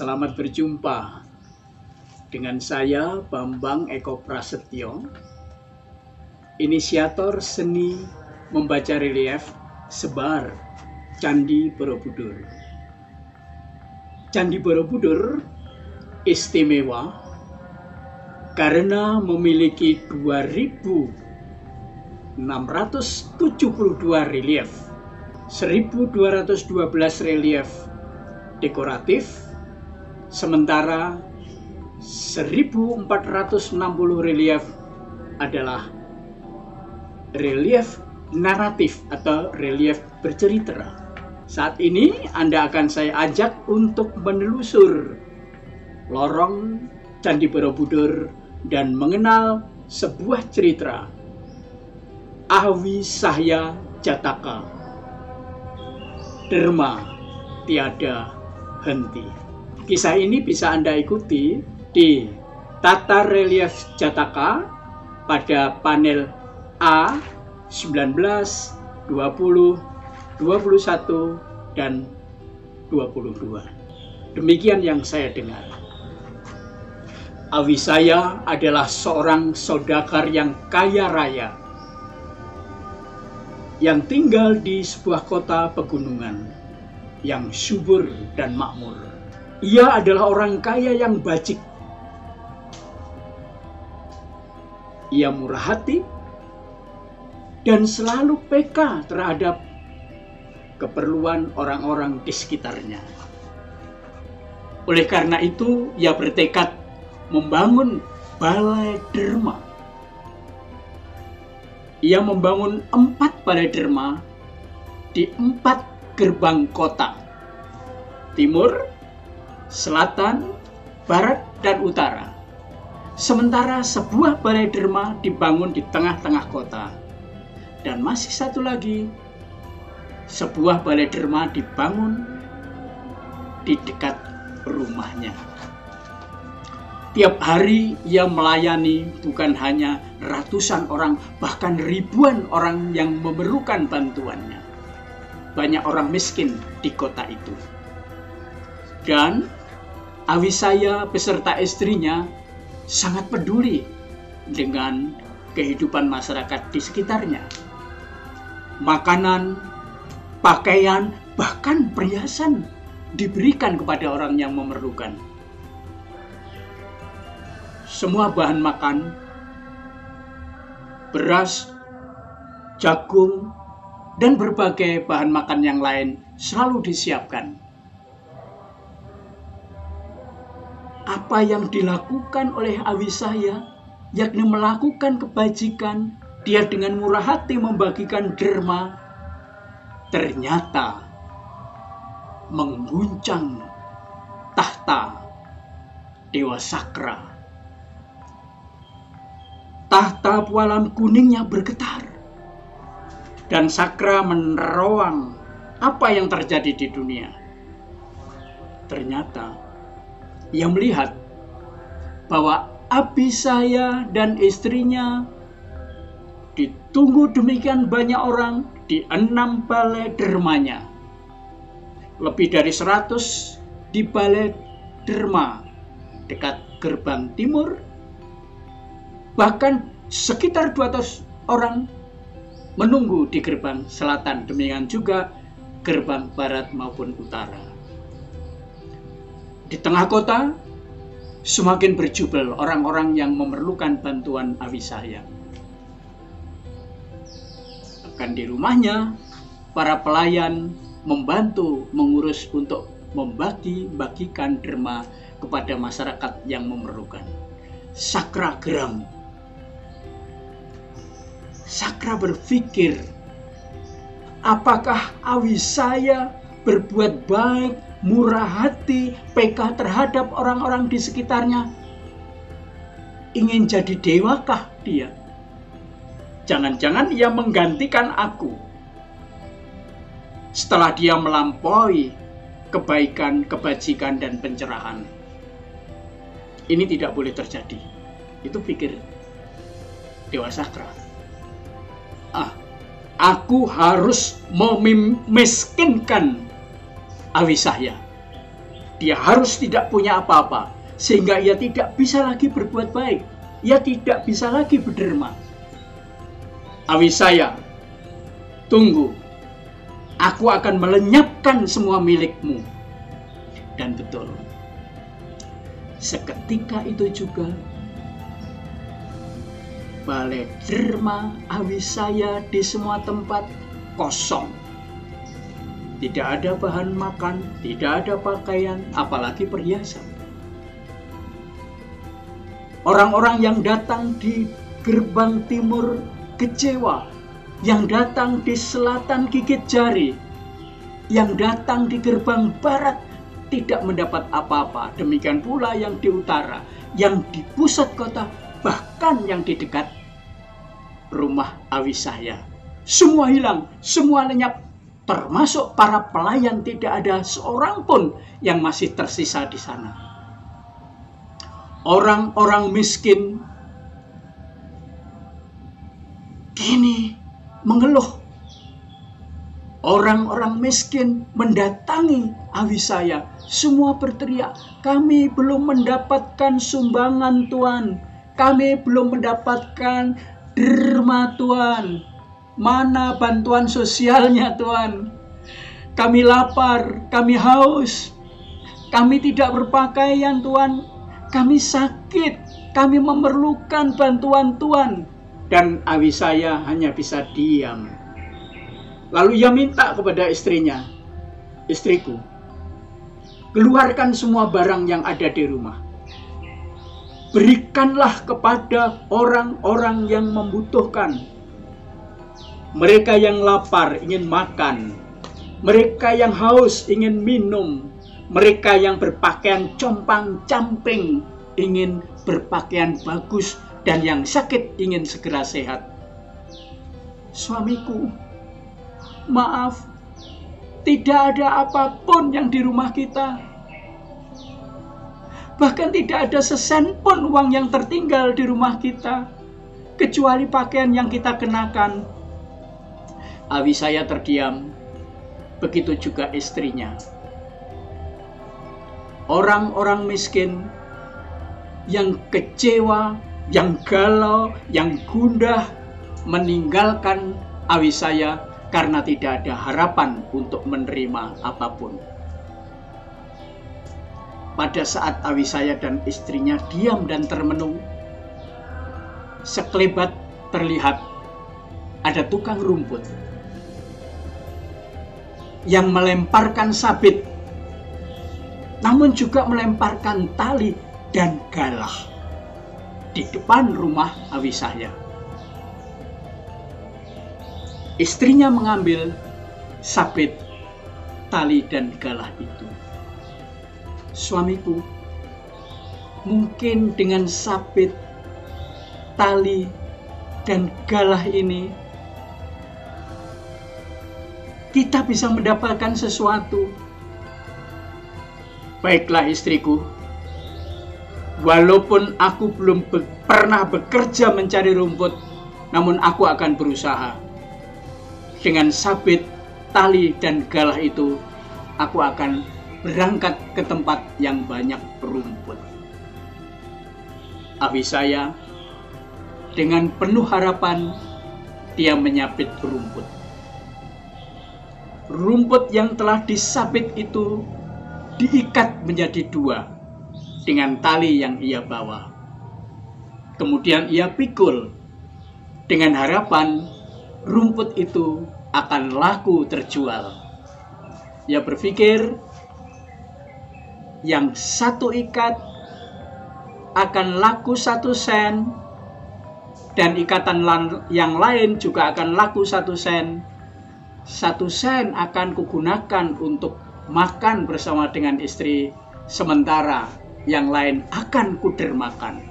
Selamat berjumpa dengan saya Bambang Eko Prasetyo, inisiator seni membaca relief sebar Candi Borobudur. Candi Borobudur istimewa karena memiliki 2.672 relief, 1.212 relief dekoratif, sementara 1.460 relief adalah relief naratif atau relief bercerita. Saat ini Anda akan saya ajak untuk menelusur lorong Candi Borobudur dan mengenal sebuah cerita, Awisaya Jataka, Derma Tiada Henti. Kisah ini bisa Anda ikuti di Tata Relief Jataka pada panel A, 19, 20, 21, dan 22. Demikian yang saya dengar. Awisaya adalah seorang saudagar yang kaya raya yang tinggal di sebuah kota pegunungan yang subur dan makmur. Ia adalah orang kaya yang bacik. Ia murah hati dan selalu peka terhadap keperluan orang-orang di sekitarnya. Oleh karena itu, ia bertekad membangun balai derma. Ia membangun 4 balai derma di 4 gerbang kota: timur, selatan, barat, dan utara. Sementara sebuah balai derma dibangun di tengah-tengah kota. Dan masih satu lagi, sebuah balai derma dibangun di dekat rumahnya. Tiap hari ia melayani bukan hanya ratusan orang, bahkan ribuan orang yang memerlukan bantuannya. Banyak orang miskin di kota itu. Dan Awisaya beserta istrinya sangat peduli dengan kehidupan masyarakat di sekitarnya. Makanan, pakaian, bahkan perhiasan diberikan kepada orang yang memerlukan. Semua bahan makan, beras, jagung, dan berbagai bahan makan yang lain selalu disiapkan. Apa yang dilakukan oleh Awisaya, yakni melakukan kebajikan, dia dengan murah hati membagikan derma, ternyata mengguncang tahta Dewa Sakra. Tahta pualam kuningnya bergetar. Dan Sakra menerawang apa yang terjadi di dunia. Ternyata ia melihat bahwa Awisaya dan istrinya ditunggu demikian banyak orang di 6 balai dermanya. Lebih dari 100 di balai derma dekat gerbang timur. Bahkan sekitar 200 orang menunggu di gerbang selatan, demikian juga gerbang barat maupun utara. Di tengah kota, semakin berjubel orang-orang yang memerlukan bantuan Awisaya. Bahkan di rumahnya, para pelayan membantu mengurus untuk membagi-bagikan derma kepada masyarakat yang memerlukan. Sakra geram. Sakra berpikir, apakah Awisaya berbuat baik, murah hati, peka terhadap orang-orang di sekitarnya? Ingin jadi dewakah dia? Jangan-jangan ia menggantikan aku. Setelah dia melampaui kebaikan, kebajikan, dan pencerahan. Ini tidak boleh terjadi. Itu pikir Dewa Sakra. Aku harus memiskinkan Awisaya. Dia harus tidak punya apa-apa, sehingga ia tidak bisa lagi berbuat baik. Ia tidak bisa lagi berderma. Awisaya, tunggu. Aku akan melenyapkan semua milikmu. Dan betul, seketika itu juga balai derma Awisaya di semua tempat kosong. Tidak ada bahan makan, tidak ada pakaian, apalagi perhiasan. Orang-orang yang datang di gerbang timur kecewa, yang datang di selatan gigit jari, yang datang di gerbang barat tidak mendapat apa-apa. Demikian pula yang di utara, yang di pusat kota, bahkan yang di dekat rumah Awisaya. Semua hilang, semua lenyap. Termasuk para pelayan, tidak ada seorang pun yang masih tersisa di sana. Orang-orang miskin kini mengeluh. Orang-orang miskin mendatangi Awisaya. Semua berteriak, kami belum mendapatkan sumbangan Tuan. Kami belum mendapatkan derma Tuan. Mana bantuan sosialnya Tuan? Kami lapar, kami haus, kami tidak berpakaian Tuan, kami sakit, kami memerlukan bantuan Tuan. Dan Awisaya hanya bisa diam. Lalu ia minta kepada istrinya, istriku, keluarkan semua barang yang ada di rumah. Berikanlah kepada orang-orang yang membutuhkan. Mereka yang lapar ingin makan, mereka yang haus ingin minum, mereka yang berpakaian compang-camping ingin berpakaian bagus, dan yang sakit ingin segera sehat. Suamiku, maaf, tidak ada apapun yang di rumah kita. Bahkan tidak ada sesen pun uang yang tertinggal di rumah kita, kecuali pakaian yang kita kenakan. Awisaya terdiam, begitu juga istrinya. Orang-orang miskin yang kecewa, yang galau, yang gundah meninggalkan Awisaya karena tidak ada harapan untuk menerima apapun. Pada saat Awisaya dan istrinya diam dan termenung, sekelebat terlihat ada tukang rumput yang melemparkan sabit, namun juga melemparkan tali dan galah di depan rumah Awisaya. Istrinya mengambil sabit, tali, dan galah itu. Suamiku, mungkin dengan sabit, tali, dan galah ini kita bisa mendapatkan sesuatu. Baiklah istriku, walaupun aku belum pernah bekerja mencari rumput, namun aku akan berusaha. Dengan sabit, tali, dan galah itu, aku akan berangkat ke tempat yang banyak rumput. Awisaya dengan penuh harapan, dia menyabit rumput. Rumput yang telah disabit itu diikat menjadi dua dengan tali yang ia bawa. Kemudian ia pikul dengan harapan rumput itu akan laku terjual. Ia berpikir yang satu ikat akan laku 1 sen, dan ikatan yang lain juga akan laku 1 sen. 1 sen akan kugunakan untuk makan bersama dengan istri, sementara yang lain akan kudermakan.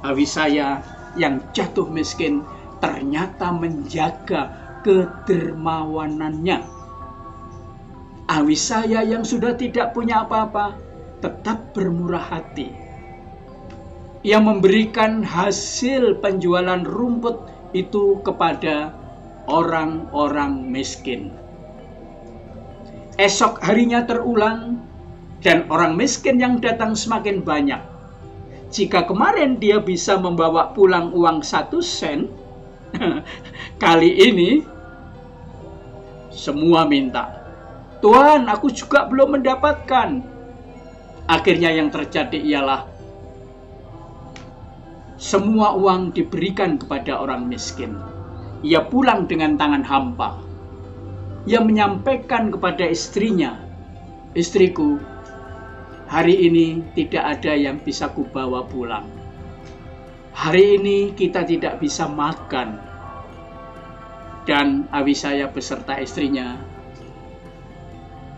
Awisaya yang jatuh miskin ternyata menjaga kedermawanannya. Awisaya yang sudah tidak punya apa-apa tetap bermurah hati. Ia memberikan hasil penjualan rumput itu kepada orang-orang miskin. Esok harinya terulang, Dan orang miskin yang datang semakin banyak. Jika kemarin dia bisa membawa pulang uang 1 sen, kali ini semua minta. Tuhan, aku juga belum mendapatkan. Akhirnya yang terjadi ialah semua uang diberikan kepada orang miskin. Ia pulang dengan tangan hampa. Ia menyampaikan kepada istrinya, istriku, hari ini tidak ada yang bisa kubawa pulang. Hari ini kita tidak bisa makan. Dan Awisaya beserta istrinya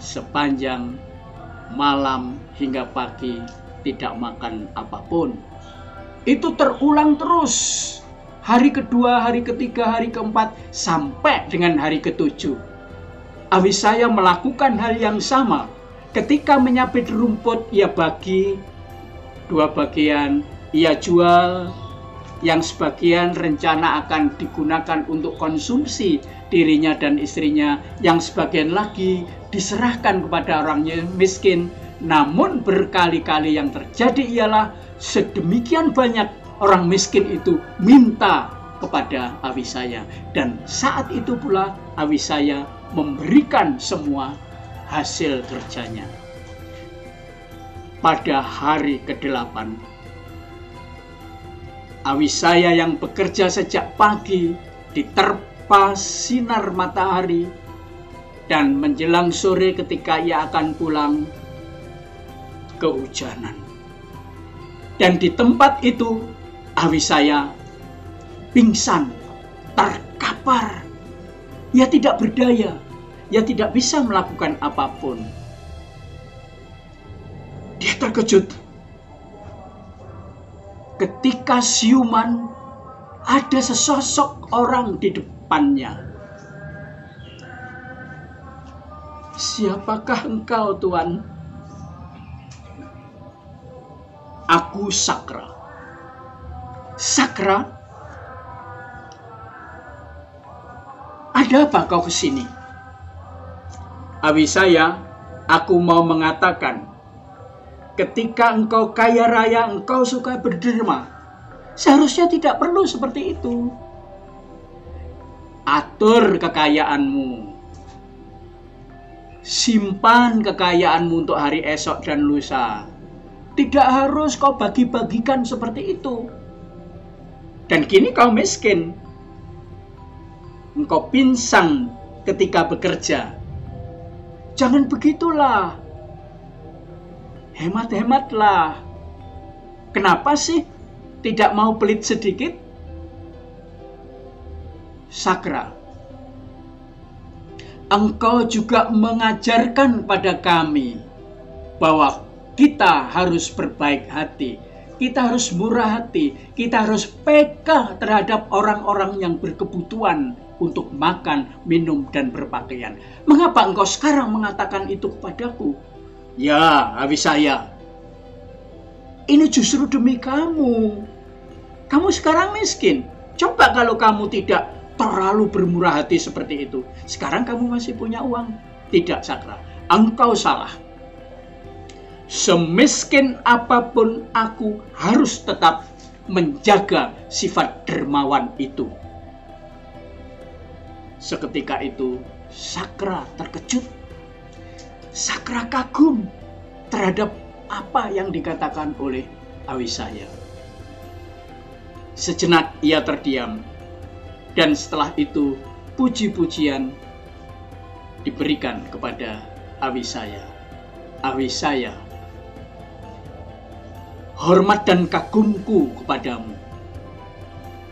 sepanjang malam hingga pagi tidak makan apapun. Itu terulang terus. Hari kedua, hari ketiga, hari keempat, sampai dengan hari ketujuh. Awisaya melakukan hal yang sama. Ketika menyabit rumput, ia bagi 2 bagian, ia jual, yang sebagian rencana akan digunakan untuk konsumsi dirinya dan istrinya, yang sebagian lagi diserahkan kepada orang miskin. Namun berkali-kali yang terjadi ialah sedemikian banyak orang miskin itu minta kepada Awisaya, dan saat itu pula Awisaya memberikan semua hasil kerjanya. Pada hari ke-8, Awisaya yang bekerja sejak pagi diterpa sinar matahari, dan menjelang sore ketika ia akan pulang, kehujanan. Dan di tempat itu Awisaya pingsan, terkapar. Ia tidak berdaya, ia tidak bisa melakukan apapun. Dia terkejut ketika siuman ada sesosok orang di depannya. Siapakah engkau, Tuhan? Aku Sakra. Sakra? Ada apa kau kesini? Awisaya, aku mau mengatakan, ketika engkau kaya raya, engkau suka berderma. Seharusnya tidak perlu seperti itu. Atur kekayaanmu. Simpan kekayaanmu untuk hari esok dan lusa. Tidak harus kau bagi-bagikan seperti itu. Dan kini kau miskin. Engkau pinsang ketika bekerja. Jangan begitulah. Hemat-hematlah. Kenapa sih tidak mau pelit sedikit? Sakra, engkau juga mengajarkan pada kami bahwa kita harus berbaik hati, kita harus murah hati, kita harus peka terhadap orang-orang yang berkebutuhan untuk makan, minum, dan berpakaian. Mengapa engkau sekarang mengatakan itu kepadaku? Ya, Awisaya, ini justru demi kamu. Kamu sekarang miskin. Coba kalau kamu tidak terlalu bermurah hati seperti itu. Sekarang kamu masih punya uang. Tidak, Sakra, engkau salah. Semiskin apapun aku harus tetap menjaga sifat dermawan itu. Seketika itu Sakra terkejut. Sakra kagum terhadap apa yang dikatakan oleh Awisaya. Sejenak ia terdiam, dan setelah itu puji-pujian diberikan kepada Awisaya. Awisaya, hormat dan kagumku kepadamu.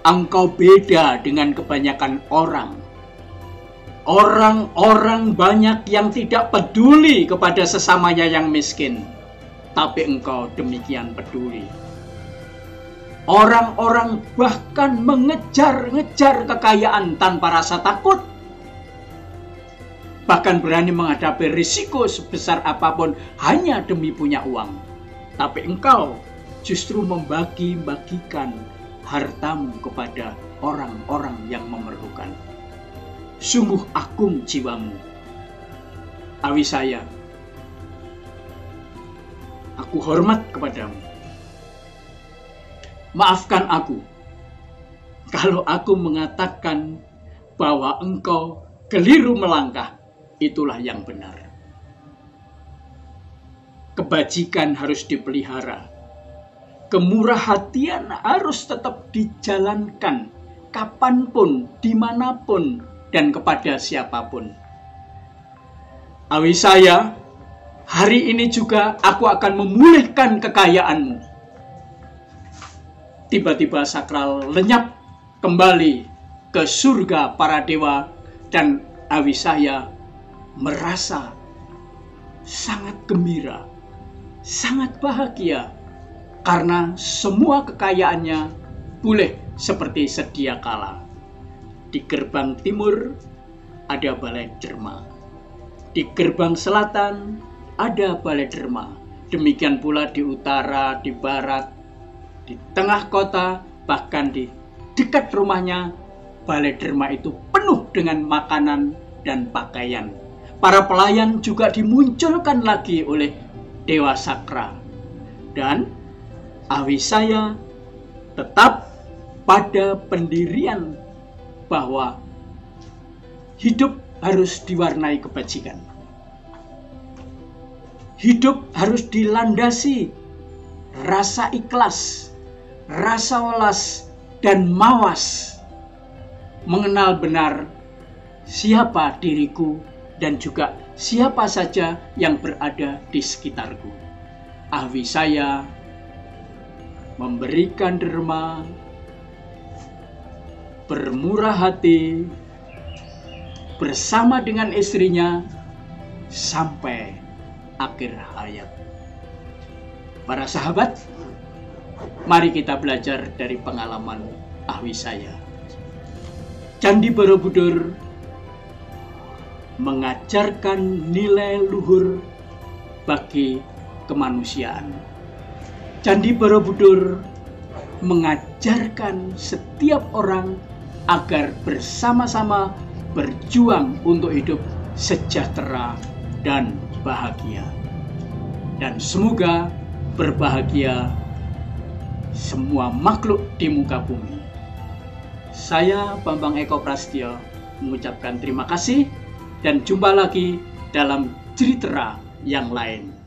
Engkau beda dengan kebanyakan orang. Orang-orang banyak yang tidak peduli kepada sesamanya yang miskin, tapi engkau demikian peduli. Orang-orang bahkan mengejar-ngejar kekayaan tanpa rasa takut, bahkan berani menghadapi risiko sebesar apapun hanya demi punya uang. Tapi engkau justru membagi-bagikan hartamu kepada orang-orang yang memerlukan. Sungguh agung jiwamu. Awisaya, Aku hormat kepadamu. Maafkan aku kalau aku mengatakan bahwa engkau keliru melangkah. Itulah yang benar. Kebajikan harus dipelihara. Kemurahhatian harus tetap dijalankan kapanpun, dimanapun, dan kepada siapapun. Awisaya, hari ini juga aku akan memulihkan kekayaanmu. Tiba-tiba Sakral lenyap kembali ke surga para dewa, dan Awisaya merasa sangat gembira, sangat bahagia, karena semua kekayaannya pulih seperti sedia kala. Di gerbang timur ada balai derma, di gerbang selatan ada balai derma, demikian pula di utara, di barat, di tengah kota, bahkan di dekat rumahnya, balai derma itu penuh dengan makanan dan pakaian. Para pelayan juga dimunculkan lagi oleh Dewa Sakra. Dan Awisaya tetap pada pendirian bahwa hidup harus diwarnai kebajikan. Hidup harus dilandasi rasa ikhlas, rasa welas, dan mawas. Mengenal benar siapa diriku dan juga siapa saja yang berada di sekitarku. Awisaya memberikan derma, bermurah hati bersama dengan istrinya sampai akhir hayat. Para sahabat, mari kita belajar dari pengalaman Awisaya. Candi Borobudur mengajarkan nilai luhur bagi kemanusiaan. Candi Borobudur mengajarkan setiap orang agar bersama-sama berjuang untuk hidup sejahtera dan bahagia. Dan semoga berbahagia semua makhluk di muka bumi. Saya Bambang Eko Prastyo mengucapkan terima kasih dan jumpa lagi dalam cerita yang lain.